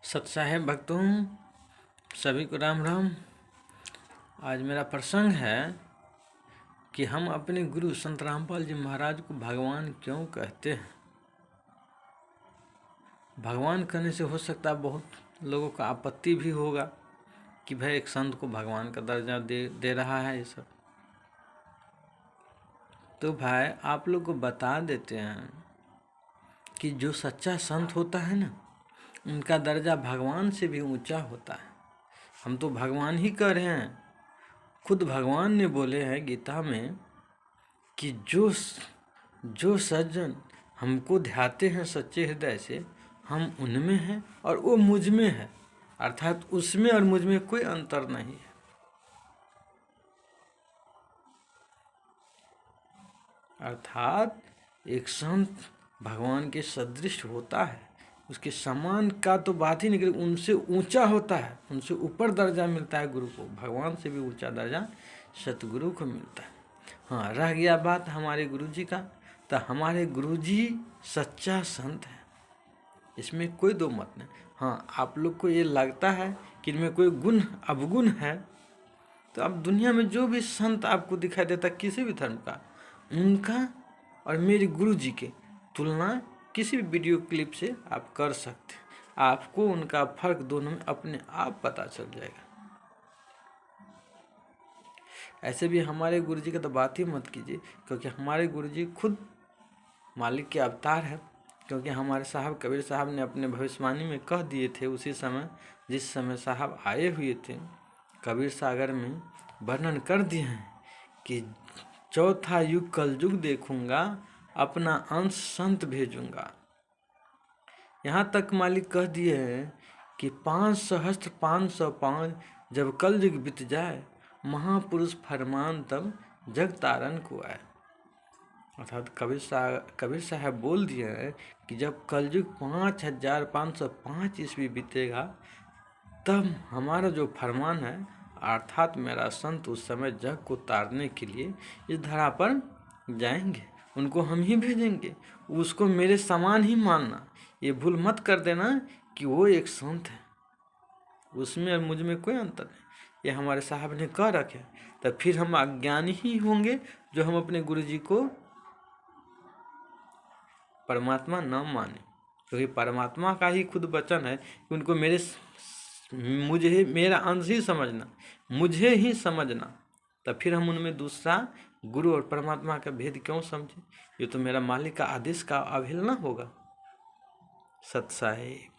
सत्साहेब भक्तों, सभी को राम राम। आज मेरा प्रसंग है कि हम अपने गुरु संत रामपाल जी महाराज को भगवान क्यों कहते हैं। भगवान कहने से हो सकता है बहुत लोगों का आपत्ति भी होगा कि भाई एक संत को भगवान का दर्जा दे रहा है ये सब। तो भाई आप लोग को बता देते हैं कि जो सच्चा संत होता है ना, उनका दर्जा भगवान से भी ऊंचा होता है। हम तो भगवान ही कह रहे हैं। खुद भगवान ने बोले हैं गीता में कि जो सज्जन हमको ध्याते हैं सच्चे हृदय से, हम उनमें हैं और वो मुझ में है। अर्थात उसमें और मुझ में कोई अंतर नहीं है। अर्थात एक संत भगवान के सदृश होता है, उसके समान का तो बात ही नहीं करें, उनसे ऊंचा होता है, उनसे ऊपर दर्जा मिलता है गुरु को। भगवान से भी ऊंचा दर्जा सतगुरु को मिलता है। हाँ, रह गया बात हमारे गुरु जी का, तो हमारे गुरु जी सच्चा संत है, इसमें कोई दो मत नहीं। हाँ, आप लोग को ये लगता है कि इनमें कोई गुण अवगुण है, तो अब दुनिया में जो भी संत आपको दिखाई देता किसी भी धर्म का, उनका और मेरे गुरु जी के तुलना किसी भी वीडियो क्लिप से आप कर सकते हैं। आपको उनका फर्क दोनों में अपने आप पता चल जाएगा। ऐसे भी हमारे गुरु जी का तो बात ही मत कीजिए, क्योंकि हमारे गुरु जी खुद मालिक के अवतार है। क्योंकि हमारे साहब कबीर साहब ने अपने भविष्यवाणी में कह दिए थे, उसी समय जिस समय साहब आए हुए थे, कबीर सागर में वर्णन कर दिए हैं कि चौथा युग कलयुग देखूंगा, अपना अंश संत भेजूंगा। यहाँ तक मालिक कह दिए हैं कि 5 सहस्त्र 505 जब कलयुग बीत जाए, महापुरुष फरमान तब जग तारन को आए। अर्थात कबीर साहब बोल दिए हैं कि जब कलयुग 5505 ईस्वी बीतेगा, तब हमारा जो फरमान है, अर्थात मेरा संत उस समय जग को तारने के लिए इस धरा पर जाएंगे, उनको हम ही भेजेंगे। उसको मेरे समान ही मानना, ये भूल मत कर देना कि वो एक संत है, उसमें और मुझ में कोई अंतर नहीं। ये हमारे साहब ने कह रखे, तब फिर हम अज्ञानी ही होंगे जो हम अपने गुरु जी को परमात्मा न माने। क्योंकि परमात्मा का ही खुद वचन है कि उनको मेरा अंश ही समझना, मुझे ही समझना। तब फिर हम उनमें दूसरा गुरु और परमात्मा का भेद क्यों समझे? ये तो मेरा मालिक का आदेश का अवहेलना होगा। सत्साहेब।